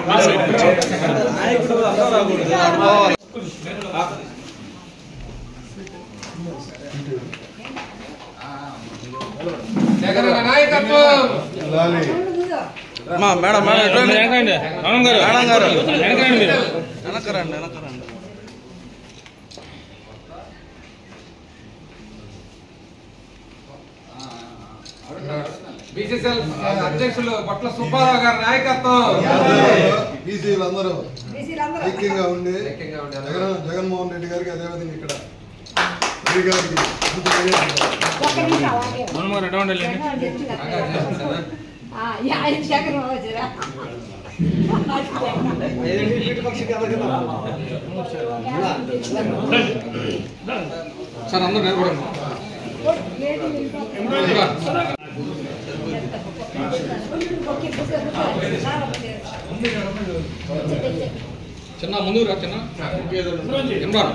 Madam BCCL అధ్యక్షులు బొట్ల సుబ్బారావు గారి నాయకత్వం బీసీలందరూ ఐక్యంగా ఉండి జగన్మోహన్ రెడ్డి గారికి అదేవిధంగా ఇక్కడ సార్ అందరూ నిలబడండి. చిన్న ముందు రా చిన్న ఇమ్రాన్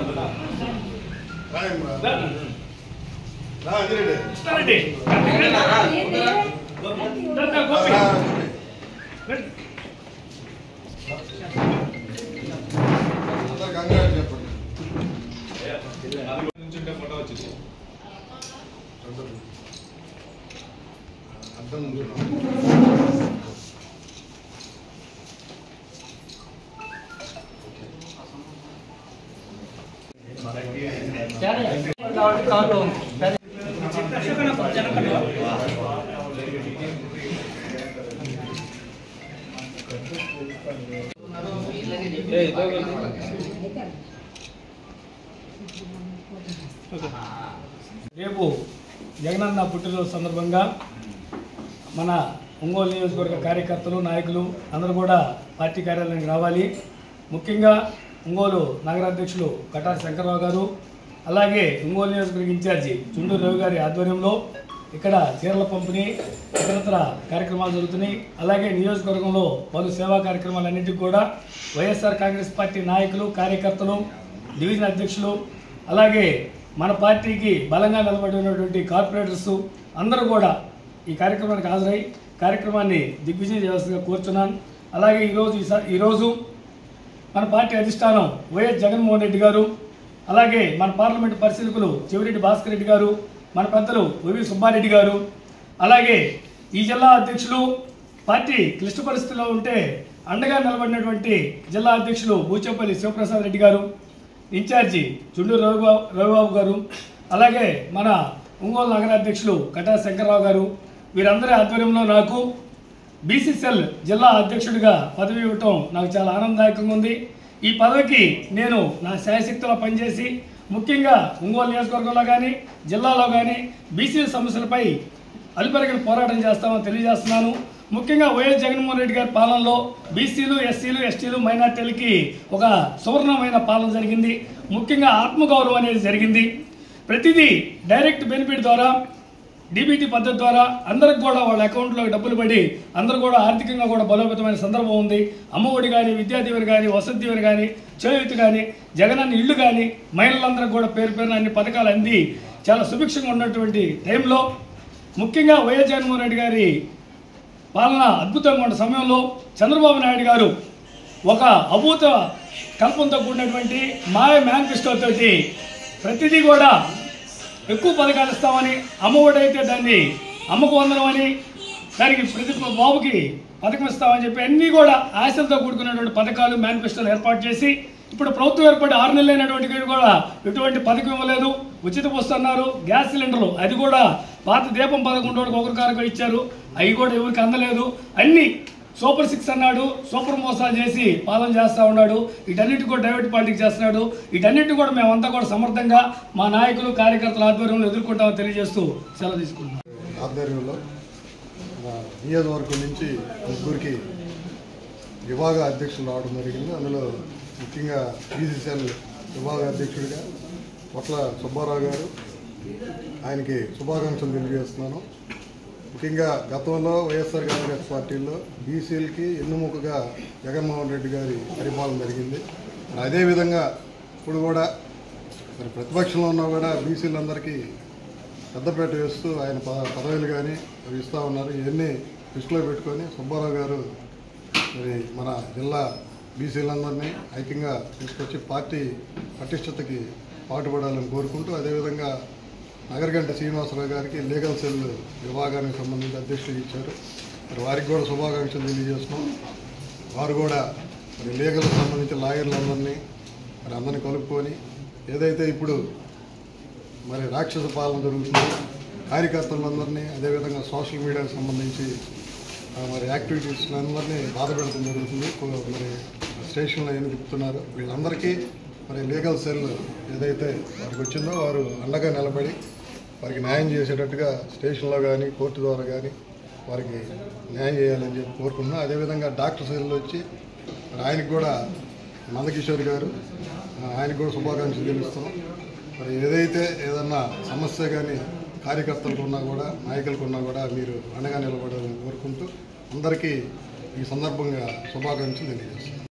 రేపు జగనన్న పుట్టినరోజు సందర్భంగా మన ఒంగోలు నియోజకవర్గ కార్యకర్తలు నాయకులు అందరూ కూడా పార్టీ కార్యాలయానికి రావాలి. ముఖ్యంగా ఒంగోలు నగరాధ్యక్షులు కటారి శంకర్రావు గారు, అలాగే ఒంగోలు నియోజకవర్గ ఇన్ఛార్జి చుండూరు రవి గారి ఆధ్వర్యంలో ఇక్కడ చీరల పంపిణీ ఇతరత్ర కార్యక్రమాలు జరుగుతున్నాయి. అలాగే నియోజకవర్గంలో పలు సేవా కార్యక్రమాలన్నింటికి కూడా వైఎస్ఆర్ కాంగ్రెస్ పార్టీ నాయకులు, కార్యకర్తలు, డివిజన్ అధ్యక్షులు, అలాగే మన పార్టీకి బలంగా నిలబడినటువంటి కార్పొరేటర్స్ అందరూ కూడా ఈ కార్యక్రమానికి హాజరై కార్యక్రమాన్ని దిగ్విజయం చేయాల్సిందిగా కోరుచున్నాను. అలాగే ఈరోజు మన పార్టీ అధిష్టానం వైఎస్ జగన్మోహన్ రెడ్డి గారు, అలాగే మన పార్లమెంటు పరిశీలకులు చెవిరెడ్డి భాస్కర్ రెడ్డి గారు, మన పెద్దలు వైవి సుబ్బారెడ్డి గారు, అలాగే ఈ జిల్లా అధ్యక్షులు పార్టీ క్లిష్ట పరిస్థితుల్లో ఉంటే అండగా నిలబడినటువంటి జిల్లా అధ్యక్షులు బూచేపల్లి శివప్రసాద్ రెడ్డి గారు, ఇన్ఛార్జి చుండూరు రవిబాబు గారు, అలాగే మన ఒంగోలు నగరాధ్యక్షులు కటారి శంకర్రావు గారు, వీరందరి ఆధ్వర్యంలో నాకు బీసీసీఎల్ జిల్లా అధ్యక్షుడిగా పదవి ఇవ్వటం నాకు చాలా ఆనందదాయకంగా ఉంది. ఈ పదవికి నేను నా శాయశక్తిలో పనిచేసి ముఖ్యంగా ఒంగోలు నియోజకవర్గంలో కానీ జిల్లాలో కానీ బీసీ సమస్యలపై అలుపెరగిన పోరాటం చేస్తామని తెలియజేస్తున్నాను. ముఖ్యంగా వైఎస్ జగన్మోహన్ రెడ్డి గారి పాలనలో బీసీలు, ఎస్సీలు, ఎస్టీలు, మైనార్టీలకి ఒక సువర్ణమైన పాలన జరిగింది. ముఖ్యంగా ఆత్మగౌరవం అనేది జరిగింది. ప్రతిదీ డైరెక్ట్ బెనిఫిట్ ద్వారా, డీబీటీ పద్ధతి ద్వారా అందరికి కూడా వాళ్ళ అకౌంట్లో డబ్బులు పడి అందరూ కూడా ఆర్థికంగా కూడా బలోపేతమైన సందర్భం ఉంది. అమ్మఒడి కానీ, విద్యాదీవెన కానీ, వసతి దీవెన కానీ, చేయూత కానీ, జగనన్న ఇళ్ళు కానీ మహిళలందరికీ కూడా పేరు పేరున అన్ని పథకాలు అంది చాలా సుభిక్షంగా ఉన్నటువంటి టైంలో ముఖ్యంగా వైఎస్ జగన్మోహన్ రెడ్డి గారి పాలన అద్భుతంగా ఉన్న సమయంలో చంద్రబాబు నాయుడు గారు ఒక అభూత కల్పంతో కూడినటువంటి మాయ మేనిఫెస్టోతోటి ప్రతిదీ కూడా ఎక్కువ పథకాలు ఇస్తామని, అమ్మఒడి అయితే దాన్ని అమ్మకు వందనమని, దానికి ప్రతి బాబుకి పథకం ఇస్తామని చెప్పి అన్నీ కూడా ఆశలతో కూడుకున్నటువంటి పథకాలు మేనిఫెస్టోలు ఏర్పాటు చేసి ఇప్పుడు ప్రభుత్వం ఏర్పడి 6 నెలలు అయినటువంటి కూడా ఎటువంటి పథకం ఇవ్వలేదు. ఉచిత బస్సు అన్నారు, గ్యాస్ సిలిండర్లు అది కూడా పాత దీపం 11 ఒకరికారుగా ఇచ్చారు, అవి కూడా ఎవరికి అందలేదు. అన్ని సూపర్ 6 అన్నాడు, సూపర్ మోసాలు చేసి పాలన చేస్తూ ఉన్నాడు. వీటన్నిటి కూడా డైవర్ట్ పాలిటిక్స్ చేస్తున్నాడు. వీటన్నిటి కూడా మేమంతా కూడా సమర్థంగా మా నాయకులు, కార్యకర్తల ఆధ్వర్యంలో ఎదుర్కొంటామని తెలియజేస్తూ సెలవు తీసుకుంటున్నాం. ఆధ్వర్యంలో నియోజకవర్గం నుంచి ముగ్గురికి విభాగ అధ్యక్షులు రావడం జరిగింది. అందులో ముఖ్యంగా బీసీసీఎల్ విభాగ అధ్యక్షుడిగా పొట్ల సుబ్బారావు గారు, ఆయనకి శుభాకాంక్షలు తెలియజేస్తున్నాను. ముఖ్యంగా గతంలో వైఎస్ఆర్ కాంగ్రెస్ పార్టీలో బీసీలకి ఎన్నుముకగా జగన్మోహన్ రెడ్డి గారి పరిపాలన జరిగింది. అదేవిధంగా ఇప్పుడు కూడా మరి ప్రతిపక్షంలో ఉన్నా కూడా బీసీలందరికీ పెద్దపేట వేస్తూ ఆయన పదవులు కానీ అవి ఇస్తూ ఉన్నారు. ఇవన్నీ దృష్టిలో పెట్టుకొని సుబ్బారావు గారు మరి మన జిల్లా బీసీలందరినీ ఐక్యంగా తీసుకొచ్చి పార్టీ పటిష్టతకి పాటుపడాలని కోరుకుంటూ, అదేవిధంగా నగరగంట శ్రీనివాసరావు గారికి లీగల్ సెల్ విభాగానికి సంబంధించి అధ్యక్షులు ఇచ్చారు. మరి వారికి కూడా శుభాకాంక్షలు తెలియజేస్తున్నాం. వారు కూడా మరి లీగల్కి సంబంధించి లాయర్లందరినీ మరి అందరినీ కలుపుకొని ఏదైతే ఇప్పుడు మరి రాక్షస పాలన జరుగుతుందో కార్యకర్తలందరినీ, అదేవిధంగా సోషల్ మీడియాకి సంబంధించి మరి యాక్టివిటీస్ అందరినీ బాధ పెడతాం జరుగుతుంది. మరి స్టేషన్లో ఏమి చెప్తున్నారు వీళ్ళందరికీ మరి లీగల్ సెల్ ఏదైతే వారికి వచ్చిందో వారు అండగా నిలబడి వారికి న్యాయం చేసేటట్టుగా స్టేషన్లో కానీ కోర్టు ద్వారా కానీ వారికి న్యాయం చేయాలని చెప్పి కోరుకున్నాం. అదేవిధంగా డాక్టర్ సెల్ వచ్చి మరి ఆయనకు కూడా నందకిషోర్ గారు ఆయనకు కూడా శుభాకాంక్షలు తెలుస్తున్నాం. మరి ఏదైతే ఏదన్నా సమస్య కానీ కార్యకర్తలకు ఉన్నా కూడా నాయకులకు ఉన్నా కూడా మీరు అండగా నిలబడాలని కోరుకుంటూ అందరికీ ఈ సందర్భంగా శుభాకాంక్షలు తెలియజేస్తున్నాం.